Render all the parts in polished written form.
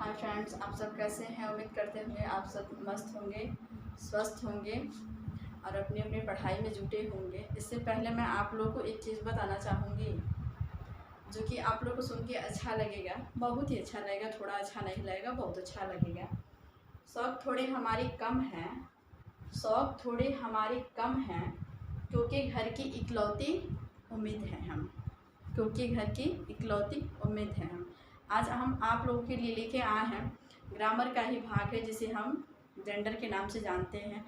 Hi friends, आप सब कैसे हैं। उम्मीद करते हुए आप सब मस्त होंगे, स्वस्थ होंगे और अपनी अपनी पढ़ाई में जुटे होंगे। इससे पहले मैं आप लोगों को एक चीज़ बताना चाहूँगी जो कि आप लोगों को सुन के अच्छा लगेगा, बहुत ही अच्छा लगेगा। थोड़ा अच्छा नहीं लगेगा, बहुत अच्छा लगेगा। शौक़ थोड़े हमारे कम हैं, शौक़ थोड़े हमारे कम हैं क्योंकि घर की इकलौती उम्मीद है हम, क्योंकि घर की इकलौती उम्मीद है हम। आज हम आप लोगों के लिए लेके आए हैं ग्रामर का ही भाग है जिसे हम जेंडर के नाम से जानते हैं।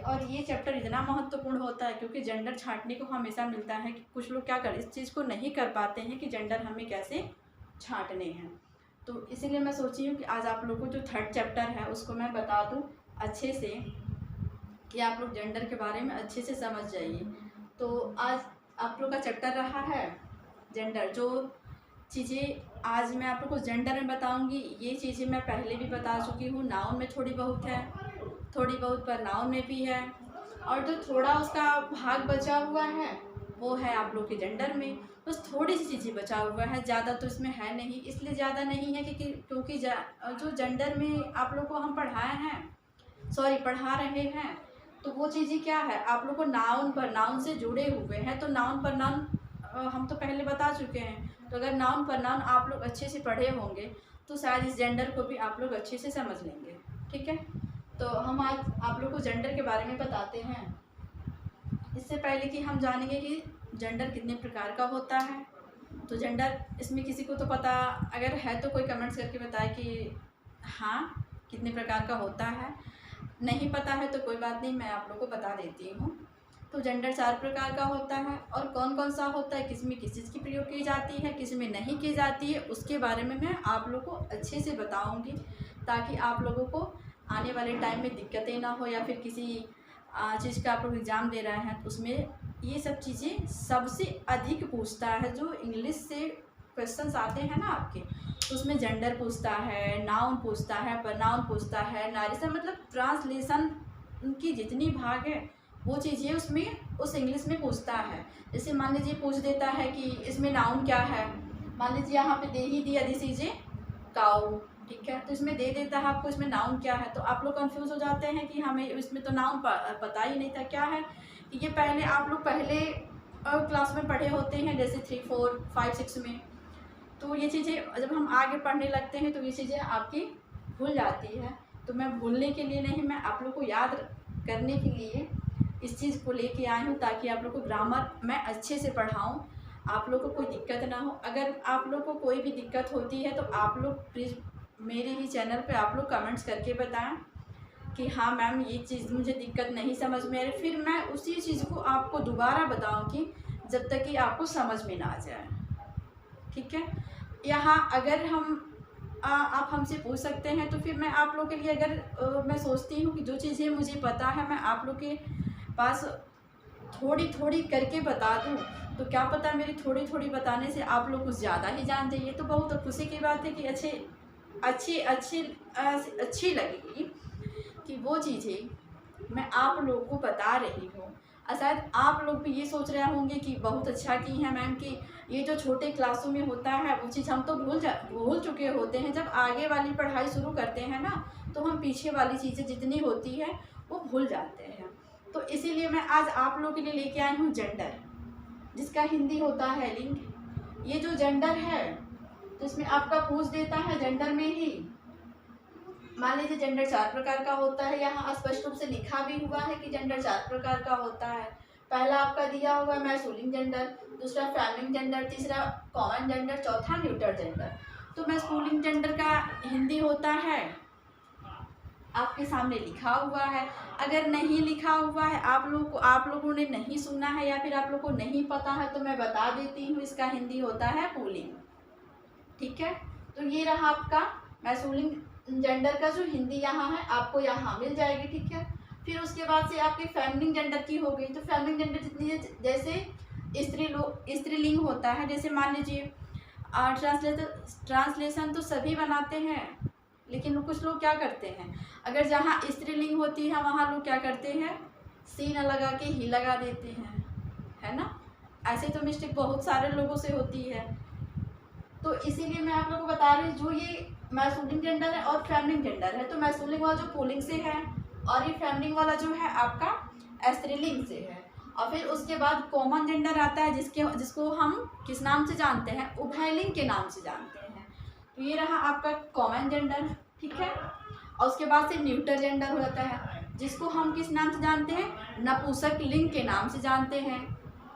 और ये चैप्टर इतना महत्वपूर्ण होता है क्योंकि जेंडर छांटने को हमेशा मिलता है कि कुछ लोग क्या कर इस चीज़ को नहीं कर पाते हैं कि जेंडर हमें कैसे छांटने हैं। तो इसीलिए मैं सोची हूँ कि आज आप लोगों को जो थर्ड चैप्टर है उसको मैं बता दूँ अच्छे से कि आप लोग जेंडर के बारे में अच्छे से समझ जाइए। तो आज आप लोग का चैप्टर रहा है जेंडर। जो चीज़ें आज मैं आप लोग को जेंडर में बताऊंगी ये चीज़ें मैं पहले भी बता चुकी हूँ। नाउन में थोड़ी बहुत है, थोड़ी बहुत प्रोनाउन में भी है, और जो थोड़ा उसका भाग बचा हुआ है वो है आप लोग के जेंडर में। बस थोड़ी सी चीज़ें बचा हुआ है, ज़्यादा तो इसमें है नहीं। इसलिए ज़्यादा नहीं है क्योंकि जो जेंडर में आप लोग को हम पढ़ा रहे हैं तो वो चीज़ें क्या है आप लोग को नाउन प्रोनाउन से जुड़े हुए हैं। तो नाउन प्रोनाउन हम तो पहले बता चुके हैं। तो अगर नाउन प्रोनाउन आप लोग अच्छे से पढ़े होंगे तो शायद इस जेंडर को भी आप लोग अच्छे से समझ लेंगे। ठीक है, तो हम आज आप लोग को जेंडर के बारे में बताते हैं। इससे पहले कि हम जानेंगे कि जेंडर कितने प्रकार का होता है। तो जेंडर इसमें किसी को तो पता अगर है तो कोई कमेंट्स करके बताए कि हाँ कितने प्रकार का होता है। नहीं पता है तो कोई बात नहीं, मैं आप लोग को बता देती हूँ। तो जेंडर 4 प्रकार का होता है और कौन कौन सा होता है, किस में किस चीज़ की प्रयोग की जाती है, किस में नहीं की जाती है, उसके बारे में मैं आप लोग को अच्छे से बताऊंगी ताकि आप लोगों को आने वाले टाइम में दिक्कतें ना हो। या फिर किसी चीज़ का आप लोग एग्ज़ाम दे रहे हैं तो उसमें ये सब चीज़ें सबसे अधिक पूछता है। जो इंग्लिश से क्वेश्चंस आते हैं ना आपके, तो उसमें जेंडर पूछता है, नाउन पूछता है, प्रोनाउन पूछता है, नारेशन मतलब ट्रांसलेशन की जितनी भाग है वो चीज़ें उसमें उस इंग्लिश में पूछता है। जैसे मान लीजिए पूछ देता है कि इसमें नाउन क्या है। मान लीजिए यहाँ पे दे ही दिया दिस इज ए काऊ, ठीक है, तो इसमें दे देता है आपको इसमें नाउन क्या है। तो आप लोग कंफ्यूज हो जाते हैं कि हमें इसमें तो नाउन पता ही नहीं था क्या है। ये पहले आप लोग पहले क्लास में पढ़े होते हैं जैसे 3, 4, 5, 6 में। तो ये चीज़ें जब हम आगे पढ़ने लगते हैं तो ये चीज़ें आपकी भूल जाती है। तो मैं भूलने के लिए नहीं, मैं आप लोग को याद करने के लिए इस चीज़ को लेके आई हूँ ताकि आप लोग को ग्रामर मैं अच्छे से पढ़ाऊँ, आप लोग को कोई दिक्कत ना हो। अगर आप लोग को कोई भी दिक्कत होती है तो आप लोग प्लीज़ मेरे ही चैनल पे आप लोग कमेंट्स करके बताएं कि हाँ मैम ये चीज़ मुझे दिक्कत नहीं समझ में आ रही। फिर मैं उसी चीज़ को आपको दोबारा बताऊँगी जब तक कि आपको समझ में ना आ जाए। ठीक है, यहाँ अगर आप हमसे पूछ सकते हैं तो फिर मैं आप लोग के लिए अगर मैं सोचती हूँ कि जो चीज़ें मुझे पता है मैं आप लोग के पास थोड़ी थोड़ी करके बता दूँ, तो क्या पता मेरी थोड़ी थोड़ी बताने से आप लोग कुछ ज़्यादा ही जान जाइए। तो बहुत खुशी की बात है कि अच्छी लगेगी कि वो चीज़ें मैं आप लोगों को बता रही हूँ। शायद आप लोग भी ये सोच रहे होंगे कि बहुत अच्छा की है मैम कि ये जो छोटे क्लासों में होता है वो चीज़ हम तो भूल चुके होते हैं। जब आगे वाली पढ़ाई शुरू करते हैं ना तो हम पीछे वाली चीज़ें जितनी होती है वो भूल जाते हैं। तो इसीलिए मैं आज आप लोगों के लिए लेके आई हूँ जेंडर, जिसका हिंदी होता है लिंग। ये जो जेंडर है तो इसमें आपका पूछ देता है जेंडर में ही। मान लीजिए जेंडर 4 प्रकार का होता है, यहाँ स्पष्ट रूप से लिखा भी हुआ है कि जेंडर 4 प्रकार का होता है। पहला आपका दिया हुआ है मैस्कुलिन जेंडर, दूसरा फेमिनिन जेंडर, तीसरा कॉमन जेंडर, चौथा न्यूट्रल जेंडर। तो मैस्कुलिन जेंडर का हिंदी होता है आपके सामने लिखा हुआ है। अगर नहीं लिखा हुआ है आप लोगों ने नहीं सुना है या फिर आप लोग को नहीं पता है तो मैं बता देती हूँ, इसका हिंदी होता है पुल्लिंग। ठीक है, तो ये रहा आपका मैस्कुलिन जेंडर का जो हिंदी यहाँ है आपको यहाँ मिल जाएगी। ठीक है, फिर उसके बाद से आपकी फेमिनिन जेंडर की हो गई। तो फेमिनिन जेंडर जितनी जैसे स्त्रीलिंग होता है, जैसे मान लीजिए ट्रांसलेशन तो सभी बनाते हैं लेकिन कुछ लोग क्या करते हैं, अगर जहाँ स्त्रीलिंग होती है वहाँ लोग क्या करते हैं सी न लगा के ही लगा देते हैं, है ना। ऐसे तो मिस्टेक बहुत सारे लोगों से होती है। तो इसीलिए मैं आप लोगों को बता रही हूँ जो ये मैस्कुलिन जेंडर है और फेमिनिन जेंडर है। तो मैस्कुलिन वाला जो पुल्लिंग से है और ये फेमिनिन वाला जो है आपका स्त्रीलिंग से है। और फिर उसके बाद कॉमन जेंडर आता है जिसको हम किस नाम से जानते हैं, उभयलिंग के नाम से जानते हैं। तो ये रहा आपका कॉमन जेंडर, ठीक है। और उसके बाद से न्यूटर जेंडर हो जाता है जिसको हम किस नाम से जानते हैं, नपुंसक लिंग के नाम से जानते हैं।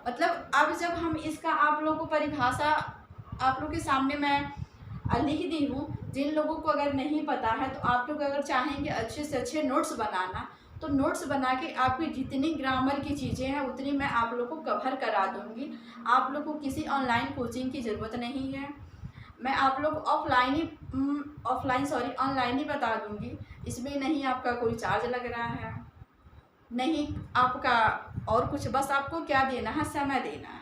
मतलब अब जब हम इसका आप लोगों को परिभाषा आप लोग के सामने मैं लिख दी हूँ, जिन लोगों को अगर नहीं पता है तो आप लोग अगर चाहेंगे अच्छे से अच्छे नोट्स बनाना तो नोट्स बना के आपकी जितनी ग्रामर की चीज़ें हैं उतनी मैं आप लोग को कवर करा दूँगी। आप लोग को किसी ऑनलाइन कोचिंग की ज़रूरत नहीं है, मैं आप लोग ऑनलाइन ही बता दूँगी। इसमें नहीं आपका कोई चार्ज लग रहा है, नहीं आपका और कुछ, बस आपको क्या देना है, समय देना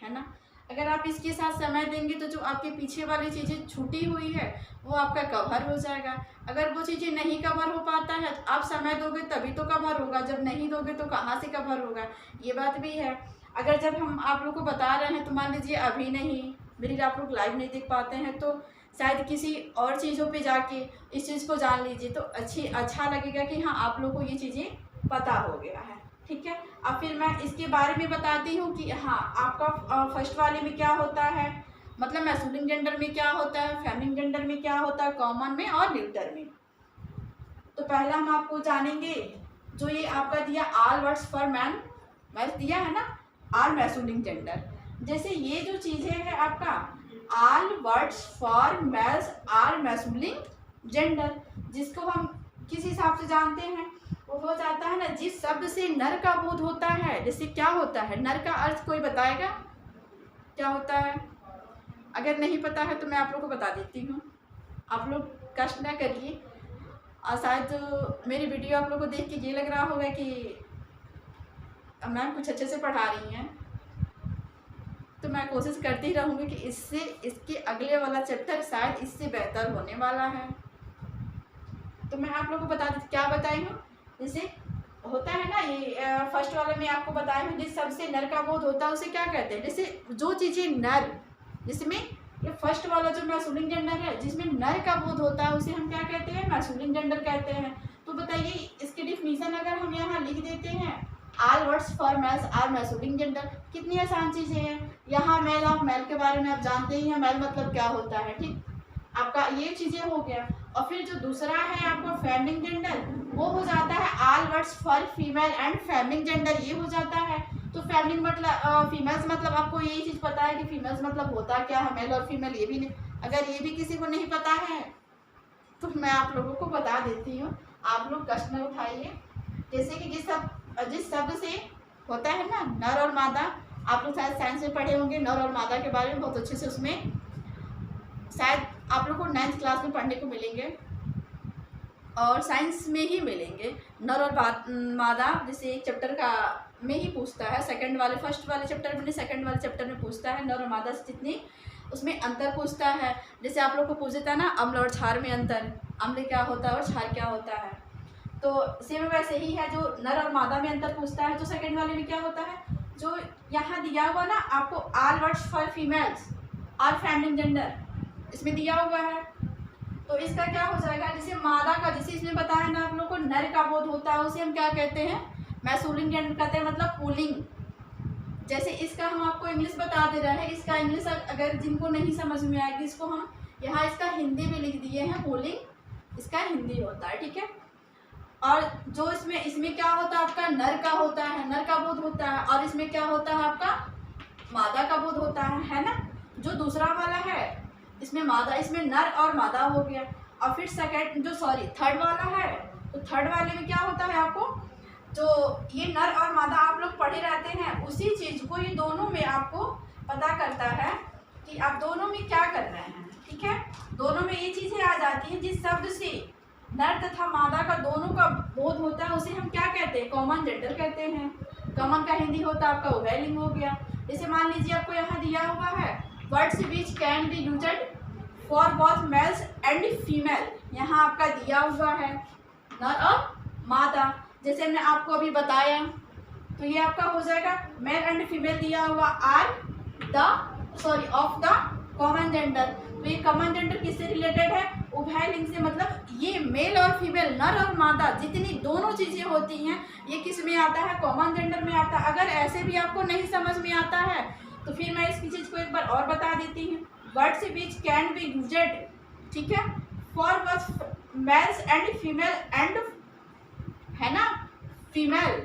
है ना। अगर आप इसके साथ समय देंगे तो जो आपके पीछे वाली चीज़ें छूटी हुई है वो आपका कवर हो जाएगा। अगर वो चीज़ें नहीं कवर हो पाता है तो आप समय दोगे तभी तो कवर होगा, जब नहीं दोगे तो कहाँ से कवर होगा, ये बात भी है। अगर जब हम आप लोग को बता रहे हैं तो मान लीजिए अभी नहीं, मेरी आप लोग लाइव नहीं देख पाते हैं तो शायद किसी और चीज़ों पे जाके इस चीज़ को जान लीजिए तो अच्छा लगेगा कि हाँ आप लोग को ये चीज़ें पता हो गया है, ठीक है। अब फिर मैं इसके बारे में बताती हूँ कि हाँ आपका फर्स्ट वाले में क्या होता है, मतलब मैस्कुलिन जेंडर में क्या होता है, फेमिनिन जेंडर में क्या होता है, कॉमन में और न्यूटर में। तो पहला हम आपको जानेंगे जो ये आपका दिया ऑल वर्ड्स फॉर मैन दिया है ना, ऑल मैस्कुलिन जेंडर। जैसे ये जो चीज़ें है आपका all words for males are masculine gender, जिसको हम किस हिसाब से जानते हैं, वो हो जाता है ना जिस शब्द से नर का बोध होता है। जैसे क्या होता है नर का अर्थ, कोई बताएगा क्या होता है? अगर नहीं पता है तो मैं आप लोग को बता देती हूँ, आप लोग कष्ट ना करिए। और शायद मेरी वीडियो आप लोग को देख के ये लग रहा होगा कि मैम कुछ अच्छे से पढ़ा रही हैं, तो मैं कोशिश करती रहूँगी कि इसके अगले वाला चैप्टर शायद इससे बेहतर होने वाला है। तो मैं आप लोग को बता देती, क्या बताई हूँ, जैसे होता है ना ये फर्स्ट वाले में आपको बताया हूँ जिस शब्द से नर का बोध होता है उसे क्या कहते हैं। जैसे जो चीज़ें नर, जिसमें ये फर्स्ट वाला जो मैस्कुलिन जेंडर है जिसमें नर का बोध होता है उसे हम क्या कहते हैं, मैस्कुलिन जेंडर कहते हैं। तो बताइए इसकी डिफिनीशन अगर हम यहाँ लिख देते हैं, all words for males are masculine gender, कितनी आसान चीज़ें हैं। यहाँ मेल और मेल के बारे में आप जानते ही हैं, मेल मतलब क्या होता है, ठीक, आपका ये चीज़ें हो गया। और फिर जो दूसरा है आपका फेमिनिन जेंडर, वो हो जाता है all words for female and feminine gender, ये हो जाता है। तो फेमिनिन मतलब फीमेल्स मतलब आपको यही चीज़ पता है कि फीमेल्स मतलब होता क्या है, मेल और फीमेल, ये भी नहीं, अगर ये भी किसी को नहीं पता है तो मैं आप लोगों को बता देती हूँ, आप लोग कष्ट न उठाइए। जैसे कि जिस शब्द से होता है ना नर और मादा, आप लोग शायद साइंस में पढ़े होंगे नर और मादा के बारे में बहुत अच्छे से, उसमें शायद आप लोग को 9th क्लास में पढ़ने को मिलेंगे और साइंस में ही मिलेंगे। नर और मादा जैसे एक चैप्टर का में ही पूछता है, फर्स्ट वाले चैप्टर में, सेकंड वाले चैप्टर में पूछता है नर और मादा से जितनी उसमें अंतर पूछता है। जैसे आप लोग को पूछ देता है ना अम्ल और क्षार में अंतर, अम्ल क्या होता है और क्षार क्या होता है, तो सेम वैसे ही है जो नर और मादा में अंतर पूछता है। तो सेकंड वाले में क्या होता है, जो यहाँ दिया हुआ ना आपको ऑल वर्ड्स फॉर फीमेल्स और फेमिनिन जेंडर इसमें दिया हुआ है, तो इसका क्या हो जाएगा, जैसे मादा का, जैसे इसमें बताया ना आप लोग को नर का बोध होता है उसे हम क्या कहते हैं, मैस्कुलिन जेंडर कहते हैं, मतलब पुल्लिंग। जैसे इसका हम आपको इंग्लिश बता दे रहे हैं, इसका इंग्लिश अगर जिनको नहीं समझ में आएगी इसको हम यहाँ इसका हिंदी में लिख दिए हैं, पुल्लिंग इसका हिंदी होता है, ठीक है। और जो इसमें क्या होता है आपका नर का होता है, नर का बोध होता है, और इसमें क्या होता है आपका मादा का बोध होता है ना। जो दूसरा वाला है इसमें मादा, इसमें नर और मादा हो गया। और फिर थर्ड वाला है, तो थर्ड वाले में क्या होता है आपको, जो ये नर और मादा आप लोग पढ़े रहते हैं उसी चीज़ को ये दोनों में आपको पता करता है कि आप दोनों में क्या कर रहे हैं, ठीक है। दोनों में ये चीज़ें आ जाती हैं जिस शब्द से नर तथा मादा का दोनों का बोध होता है उसे हम क्या कहते हैं, कॉमन जेंडर कहते हैं। कॉमन का हिंदी होता है आपका उभयलिंग हो गया। जैसे मान लीजिए आपको यहाँ दिया हुआ है words which can be used for both mails and female, यहाँ आपका दिया हुआ है नर और मादा, जैसे मैंने आपको अभी बताया, तो ये आपका हो जाएगा मेल एंड फीमेल दिया हुआ ऑफ द कॉमन जेंडर। तो ये कॉमन जेंडर किससे रिलेटेड है, उभय लिंग से मतलब ये मेल और फीमेल, नर और मादा, जितनी दोनों चीज़ें होती हैं ये किस में आता है, कॉमन जेंडर में आता है। अगर ऐसे भी आपको नहीं समझ में आता है तो फिर मैं इसकी चीज़ को एक बार और बता देती हूँ। Words which can be used, ठीक है, फॉर बस मेल्स एंड फीमेल एंड, है ना, female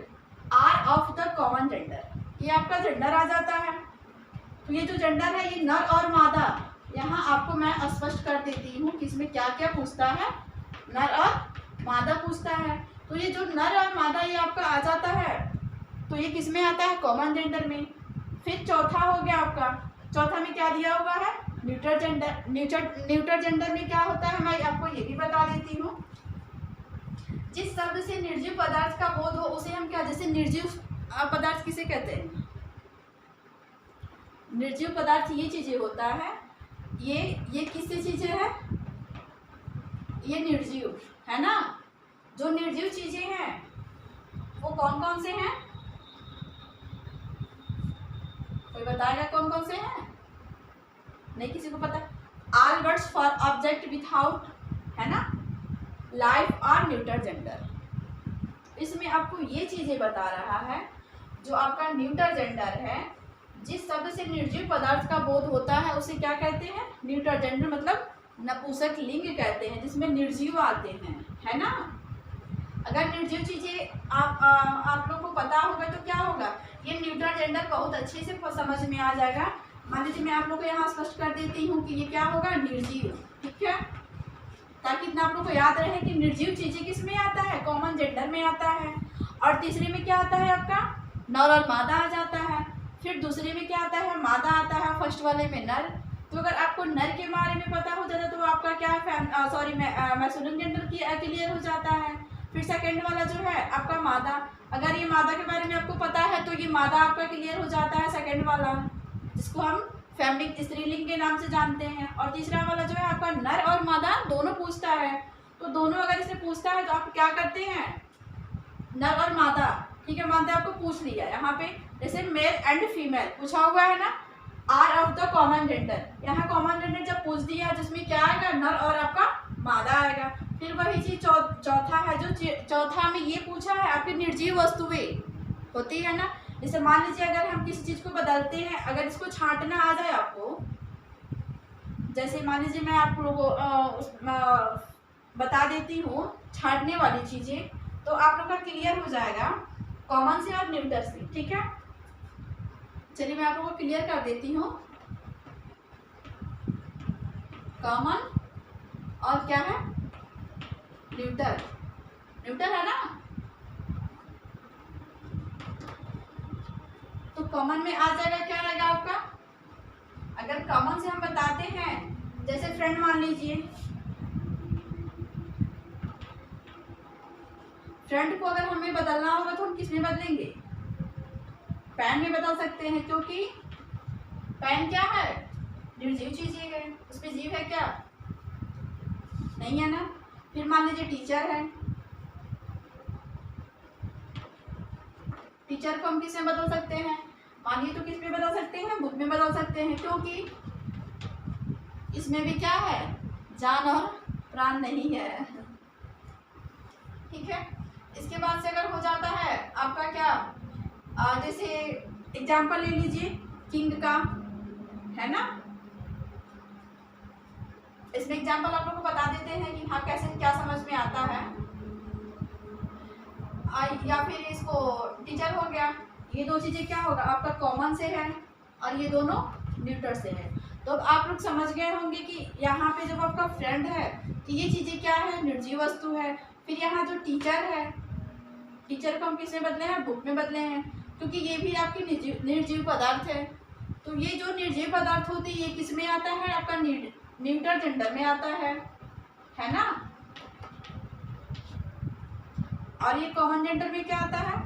are of the common gender, ये आपका जेंडर आ जाता है। तो ये जो जेंडर है ये नर और मादा, यहाँ आपको मैं स्पष्ट कर देती हूँ कि इसमें क्या क्या पूछता है, नर और मादा पूछता है। तो ये जो नर और मादा ये आपका आ जाता है तो ये किस में आता है, कॉमन जेंडर में। फिर चौथा हो गया आपका, चौथा में क्या दिया हुआ है, न्यूट्रल जेंडर। न्यूट्रल जेंडर में क्या होता है मैं आपको ये भी बता देती हूँ। जिस शब्द से निर्जीव पदार्थ का बोध हो उसे हम क्या, जैसे निर्जीव पदार्थ किसे कहते हैं, निर्जीव पदार्थ ये चीजें होता है, ये किससे चीजें है, ये निर्जीव है ना। जो निर्जीव चीजें हैं वो कौन कौन से हैं, कोई बताएगा कौन कौन से हैं, नहीं किसी को पता। All words for object without, है ना, लाइफ और न्यूट्रल जेंडर। इसमें आपको ये चीजें बता रहा है जो आपका न्यूट्रल जेंडर है, जिस शब्द से निर्जीव पदार्थ का बोध होता है उसे क्या कहते हैं, न्यूट्रल जेंडर, मतलब नपुंसक लिंग कहते हैं, जिसमें निर्जीव आते हैं, है ना। अगर निर्जीव चीजें आप लोग को पता होगा तो क्या होगा, ये न्यूट्रल जेंडर बहुत अच्छे से समझ में आ जाएगा। मान लीजिए मैं आप लोग को यहाँ स्पष्ट कर देती हूँ कि ये क्या होगा, निर्जीव, ठीक है, ताकि इतना आप लोग को याद रहे कि निर्जीव चीजें किस में आता है, कॉमन जेंडर में आता है। और तीसरे में क्या आता है आपका, नर और मादा आ जाता है। फिर दूसरे में क्या आता है, मादा आता है, फर्स्ट वाले में नर। तो अगर आपको नर के बारे में पता हो जाता तो आपका क्या मैस्कुलिन जेंडर की क्लियर हो जाता है। फिर सेकंड वाला जो है आपका मादा, अगर ये मादा के बारे में आपको पता है तो ये मादा आपका क्लियर हो जाता है, सेकंड वाला, जिसको हम फेमिनिन स्त्रीलिंग के नाम से जानते हैं। और तीसरा वाला जो है आपका नर और मादा दोनों पूछता है, तो दोनों अगर इसे पूछता है तो आप क्या करते हैं, नर और मादा, ठीक है, मानते आपको पूछ लिया यहाँ पे, जैसे मेल एंड फीमेल पूछा हुआ है ना, are of the common gender, यहाँ कॉमन जेंडर जब पूछ दिया जिसमें क्या आएगा, नर और आपका मादा आएगा। फिर वही चीज चौथा है, जो चौथा में ये पूछा है आपकी निर्जीव वस्तुएं होती है ना। जैसे मान लीजिए अगर हम किसी चीज को बदलते हैं, अगर इसको छांटना आ जाए आपको, जैसे मान लीजिए मैं आप लोगों को बता देती हूँ छांटने वाली चीजें, तो आप लोग का क्लियर हो जाएगा कॉमन से और न्यूट्रल से, ठीक है। चलिए मैं आप लोगों को क्लियर कर देती हूँ, कॉमन और क्या है, न्यूट्रल, न्यूट्रल है ना। तो कॉमन में आ जाएगा, क्या रहेगा आपका, अगर कॉमन से हम बताते हैं, जैसे फ्रेंड मान लीजिए, फ्रेंड को अगर हमें बदलना होगा तो हम किस में बदलेंगे, पैन में बदल सकते हैं, क्योंकि पैन क्या है, निर्जीव चीज है, उसमें जीव है क्या, नहीं है ना। फिर मान लीजिए टीचर है, टीचर को हम किस में बदल सकते हैं, मानिए तो किस में बदल सकते हैं, बुक में बदल सकते हैं, क्योंकि इसमें भी क्या है, जान और प्राण नहीं है, ठीक है। इसके बाद से अगर हो जाता है आपका क्या, जैसे एग्जाम्पल ले लीजिए किंग का, है ना, इसमें एग्जाम्पल आप लोग को बता देते हैं कि हाँ कैसे क्या समझ में आता है। या फिर इसको टीचर हो गया, ये दो चीजें क्या होगा आपका कॉमन से है और ये दोनों न्यूट्रल से है। तो अब आप लोग समझ गए होंगे कि यहाँ पे जब आपका फ्रेंड है तो ये चीजें क्या है, निर्जीव वस्तु है। फिर यहाँ जो टीचर है, टीचर को हम किस में बदले हैं, बुक में बदले हैं, क्योंकि ये भी आपकी निर्जीव पदार्थ है। तो ये जो निर्जीव पदार्थ होती है ये किस में आता है, आपका न्यूट्रल जेंडर में आता है ना। और ये कॉमन जेंडर में क्या आता है,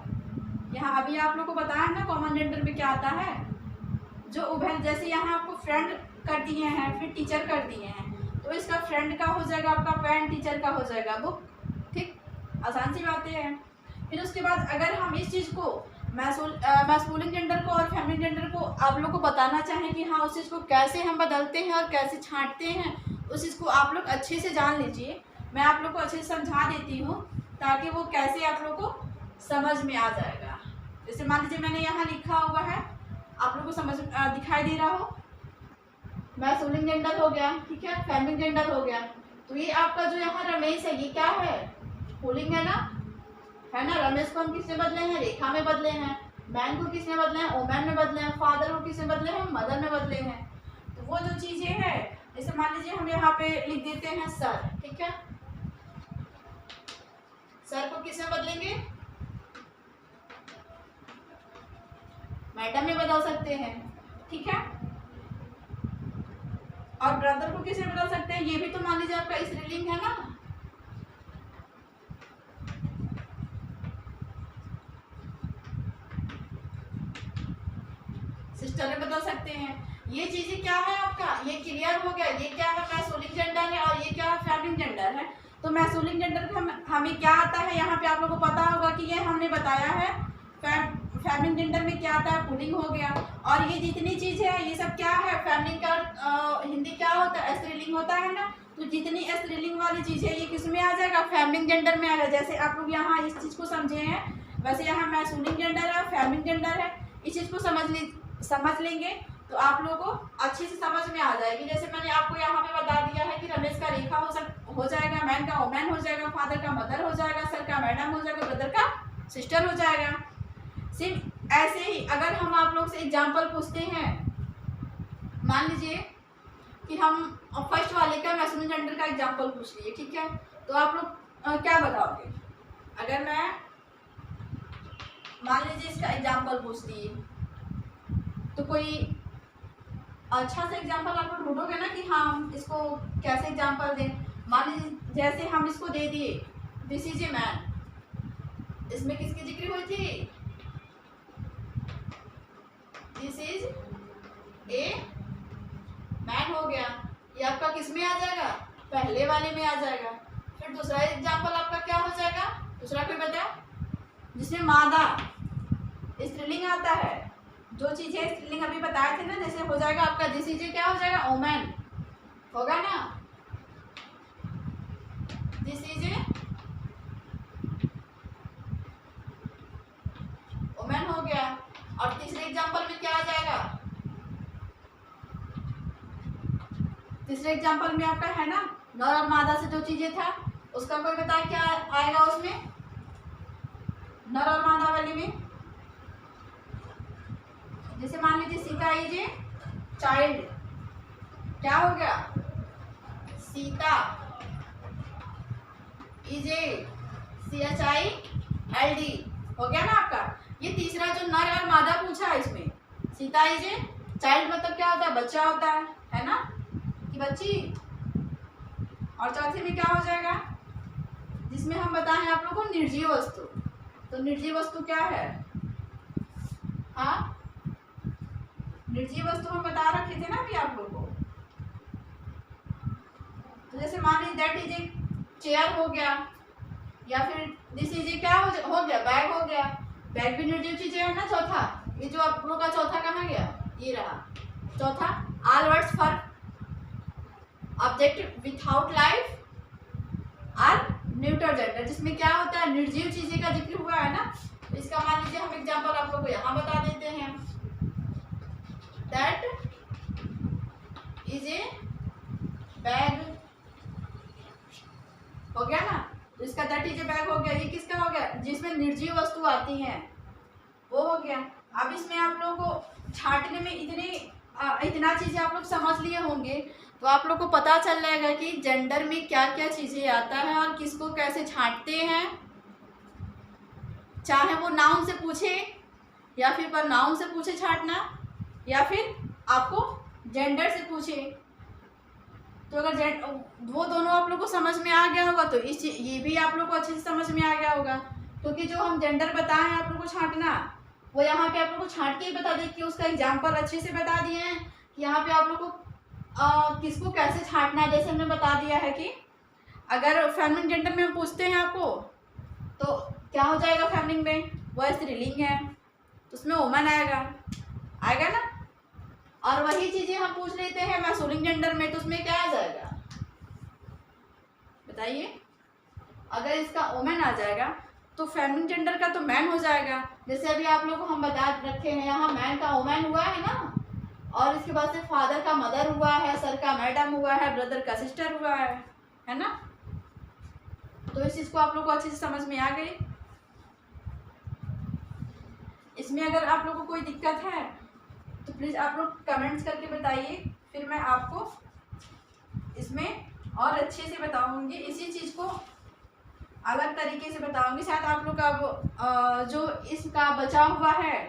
यहाँ अभी आप लोग को बताया है ना कॉमन जेंडर में क्या आता है, जो उभय, जैसे यहाँ आपको फ्रेंड कर दिए हैं, फिर टीचर कर दिए हैं, तो इसका फ्रेंड का हो जाएगा आपका पैन, टीचर का हो जाएगा बुक, ठीक, आसान सी बातें हैं। फिर उसके बाद अगर हम इस चीज़ को मैस्कुलिन जेंडर को और फेमिनिन जेंडर को आप लोग को बताना चाहें कि हाँ उस चीज़ को कैसे हम बदलते हैं और कैसे छांटते हैं, उस चीज़ को आप लोग अच्छे से जान लीजिए। मैं आप लोग को अच्छे से समझा देती हूँ ताकि वो कैसे आप लोग को समझ में आ जाएगा। जैसे मान लीजिए मैंने यहाँ लिखा हुआ है, आप लोग को समझ दिखाई दे रहा हो, मैस्कुलिन जेंडर हो गया, ठीक है, फेमिनिन जेंडर हो गया। तो ये आपका जो यहाँ रमेश है, ये क्या है, पुल्लिंग है ना। रमेश को हम किसमें बदले हैं, रेखा में बदले हैं। मैन को किसमें बदले हैं, ओमैन में बदले हैं। फादर को किसमें बदले हैं, मदर में बदले हैं। तो वो जो चीजें हैं, जैसे मान लीजिए हम यहाँ पे लिख देते हैं सर, ठीक है, सर को किसमें बदलेंगे, मैडम में बदल सकते हैं, ठीक है। और ब्रदर को किसमें बदल सकते हैं, ये भी तो मान लीजिए आपका स्त्रीलिंग है ना। सिस्टर में बदल सकते हैं। ये चीजें क्या है आपका, ये क्लियर हो गया। ये क्या है, मैस्कुलिन जेंडर है, और ये क्या है, फेमिनिन जेंडर है। तो मैस्कुलिन जेंडर का हमें क्या आता है, यहाँ पे आप लोगों को पता होगा कि ये हमने बताया है। फेमिनिन जेंडर में क्या आता है, पुल्लिंग हो गया। और ये जितनी चीजें हैं ये सब क्या है, फेमिनिन का हिंदी क्या होता है, स्त्रीलिंग होता है ना। तो जितनी स्त्रीलिंग वाली चीजें ये किस में आ जाएगा, फेमिनिन जेंडर में आएगा। जैसे आप लोग यहाँ इस चीज को समझे हैं, वैसे यहाँ मैस्कुलिन जेंडर है, फेमिनिन जेंडर है। इस चीज को समझ लेंगे तो आप लोगों को अच्छे से समझ में आ जाएगी। जैसे मैंने आपको यहाँ पे बता दिया है कि रमेश का रेखा हो जाएगा, मैन का ओमैन हो जाएगा, फादर का मदर हो जाएगा, सर का मैडम हो जाएगा, ब्रदर का सिस्टर हो जाएगा। सिर्फ ऐसे ही अगर हम आप लोग से एग्जाम्पल पूछते हैं, मान लीजिए कि हम फर्स्ट वाले का मैस्कुलिन जेंडर का एग्जाम्पल पूछ लिए, ठीक है, तो आप लोग क्या बताओगे। अगर मैं मान लीजिए इसका एग्जाम्पल पूछ दिए, तो कोई अच्छा सा एग्जाम्पल आप लोग ढूंढोगे ना कि हाँ हम इसको कैसे एग्जाम्पल दें। मान लीजिए जैसे हम इसको दे दिए, दिस इज ए मैन, इसमें किसकी जिक्र हुई थी, दिस इज ए मैन हो गया। ये आपका किस में आ जाएगा, पहले वाले में आ जाएगा। फिर दूसरा एग्जाम्पल आपका क्या हो जाएगा, दूसरा कोई बताओ, जिसमें मादा स्त्रीलिंग आता है। जो चीजें स्त्रीलिंग अभी बताए थे ना, जैसे हो जाएगा आपका दिस इज क्या हो जाएगा, ओमैन होगा ना, दिस इज ओमैन हो गया। और तीसरे एग्जांपल में क्या आ जाएगा, तीसरे एग्जांपल में आपका है ना नर और मादा से जो चीजें था, उसका कोई बताए क्या आएगा उसमें, नर और मादा वाली में। जैसे मान लीजिए सीता इज ए चाइल्ड, क्या हो गया, सीता इज ए CHILD हो गया ना आपका। ये तीसरा जो नर और मादा पूछा है, इसमें सीता इज ए चाइल्ड मतलब क्या होता है, बच्चा होता है ना, कि बच्ची। और चौथे में क्या हो जाएगा, जिसमें हम बताएं आप लोगों को निर्जीव वस्तु। तो निर्जीव वस्तु क्या है, हाँ निर्जीव वस्तु हम बता रखे थे ना अभी आप लोगों को। तो जैसे मान लीजिए दैट इज ए चेयर हो गया, या फिर दिस इज ए क्या हो गया, बैग हो गया। बैग भी निर्जीव चीजें है ना। चौथा, ये जो आप लोग का चौथा कहाँ गया, ये रहा चौथा, all words for object without life are neutral gender, जिसमें क्या होता है, निर्जीव चीजें का जिक्र हुआ है ना। इसका मान लीजिए हम एग्जांपल आप लोग को यहाँ बता देते हैं, दैट इज ए बैग हो गया ना। तो इसका दैट इज ए बैग हो गया। ये किसका हो गया, जिसमें निर्जीव वस्तु आती है, वो हो गया। अब इसमें आप लोगों को छांटने में इतना चीजें आप लोग समझ लिए होंगे, तो आप लोग को पता चल जाएगा कि जेंडर में क्या क्या चीजें आता है और किसको कैसे छांटते हैं। चाहे वो नाउन से पूछे या फिर प्रोनाउन से पूछे छांटना, या फिर आपको जेंडर से पूछे। तो अगर वो दोनों आप लोग को समझ में आ गया होगा, तो ये भी आप लोग को अच्छे से समझ में आ गया होगा। क्योंकि जो हम जेंडर बताए हैं आप लोग को छांटना, वो यहाँ पे आप लोग को छांट के ही बता दें कि उसका एग्जाम्पल अच्छे से बता दिए हैं कि यहाँ पे आप लोग को किसको कैसे छांटना है। जैसे हमने बता दिया है कि अगर फेमिनिन जेंडर में हम पूछते हैं आपको, तो क्या हो जाएगा, फेमिनिन में वो स्त्रीलिंग है तो उसमें वुमन आएगा ना। और वही चीजें हम पूछ लेते हैं मैस्कुलिन जेंडर में, तो उसमें क्या आ जाएगा, बताइए। अगर इसका वोमेन आ जाएगा तो फेमिनिन जेंडर का तो मैन हो जाएगा। जैसे अभी आप लोगों को हम बता रखे हैं, यहाँ मैन का वोमेन हुआ है ना, और इसके बाद से फादर का मदर हुआ है, सर का मैडम हुआ है, ब्रदर का सिस्टर हुआ है ना। तो इस चीज़ को आप लोग को अच्छे से समझ में आ गई। इसमें अगर आप लोगों को कोई दिक्कत है तो प्लीज़ आप लोग कमेंट्स करके बताइए, फिर मैं आपको इसमें और अच्छे से बताऊंगी। इसी चीज़ को अलग तरीके से बताऊंगी। शायद आप लोग का जो इसका बचा हुआ है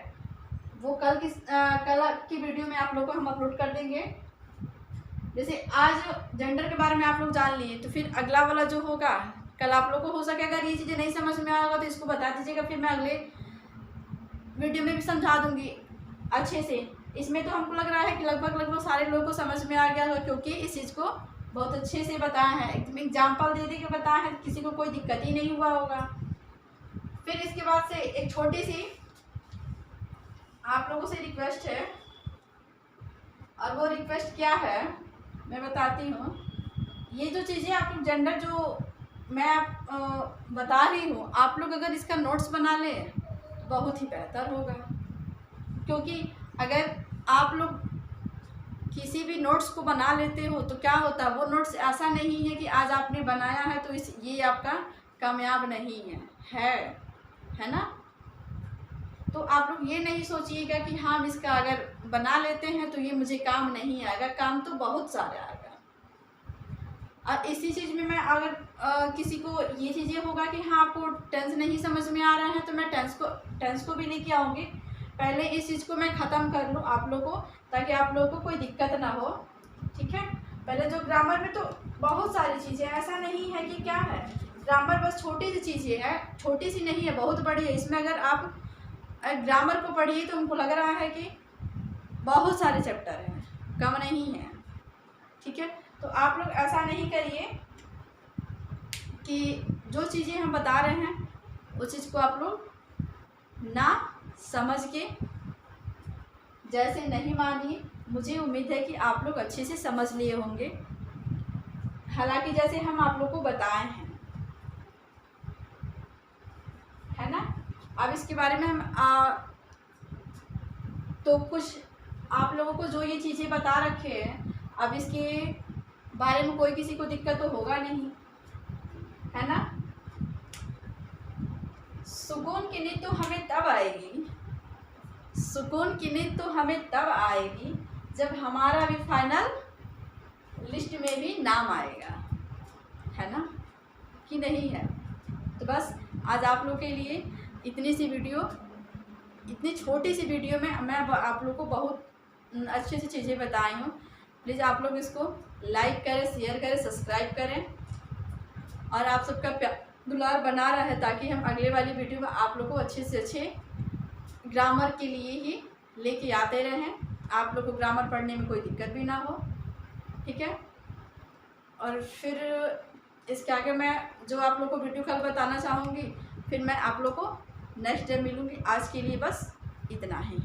वो कल की वीडियो में आप लोग को हम अपलोड कर देंगे। जैसे आज जेंडर के बारे में आप लोग जान लिए, तो फिर अगला वाला जो होगा कल आप लोग को हो सके अगर ये चीज़ें नहीं समझ में आएगा तो इसको बता दीजिएगा, फिर मैं अगले वीडियो में भी समझा दूंगी अच्छे से। इसमें तो हमको लग रहा है कि लगभग सारे लोगों को समझ में आ गया होगा, क्योंकि इस चीज़ को बहुत अच्छे से बताया है, एकदम एग्जाम्पल दे के बताया है, किसी को कोई दिक्कत ही नहीं हुआ होगा। फिर इसके बाद से एक छोटी सी आप लोगों से रिक्वेस्ट है, और वो रिक्वेस्ट क्या है मैं बताती हूँ। ये जो चीज़ें आप लोग जेंडर जो मैं बता रही हूँ, आप लोग अगर इसका नोट्स बना लें तो बहुत ही बेहतर होगा। क्योंकि अगर आप लोग किसी भी नोट्स को बना लेते हो तो क्या होता है, वो नोट्स ऐसा नहीं है कि आज आपने बनाया है तो ये आपका कामयाब नहीं है ना। तो आप लोग ये नहीं सोचिएगा कि हम इसका अगर बना लेते हैं तो ये मुझे काम नहीं आएगा, काम तो बहुत सारे आएगा। और इसी चीज़ में मैं अगर किसी को ये चीज़ें होगा कि हाँ आपको टेंस नहीं समझ में आ रहा है तो मैं टेंस को भी लेके आऊँगी। पहले इस चीज़ को मैं ख़त्म कर लूँ आप लोगों को, ताकि आप लोगों को कोई दिक्कत ना हो, ठीक है। पहले जो ग्रामर में तो बहुत सारी चीज़ें, ऐसा नहीं है कि क्या है, ग्रामर बस छोटी सी चीज़ें है, छोटी सी नहीं है, बहुत बड़ी है। इसमें अगर आप ग्रामर को पढ़िए तो उनको लग रहा है कि बहुत सारे चैप्टर हैं, कम नहीं है, ठीक है। तो आप लोग ऐसा नहीं करिए कि जो चीज़ें हम बता रहे हैं उस चीज़ को आप लोग ना समझ के जैसे नहीं मानिए। मुझे उम्मीद है कि आप लोग अच्छे से समझ लिए होंगे, हालांकि जैसे हम आप लोग को बताए हैं, है ना। अब इसके बारे में हम तो कुछ आप लोगों को जो ये चीज़ें बता रखे हैं, अब इसके बारे में कोई किसी को दिक्कत तो होगा नहीं, है ना। सुकून की नींद तो हमें तब आएगी, सुकून की नींद तो हमें तब आएगी जब हमारा भी फाइनल लिस्ट में भी नाम आएगा, है ना कि नहीं है। तो बस आज आप लोग के लिए इतनी सी वीडियो, इतनी छोटी सी वीडियो में मैं आप लोग को बहुत अच्छे से चीज़ें बताई हूँ। प्लीज़ आप लोग इसको लाइक करें, शेयर करें, सब्सक्राइब करें, और आप सबका दुलार बना रहे ताकि हम अगले वाली वीडियो में आप लोग को अच्छे से अच्छे ग्रामर के लिए ही लेके आते रहें, आप लोग को ग्रामर पढ़ने में कोई दिक्कत भी ना हो, ठीक है। और फिर इसके आगे मैं जो आप लोग को वीडियो कल बताना चाहूँगी, फिर मैं आप लोग को नेक्स्ट डे मिलूँगी। आज के लिए बस इतना ही।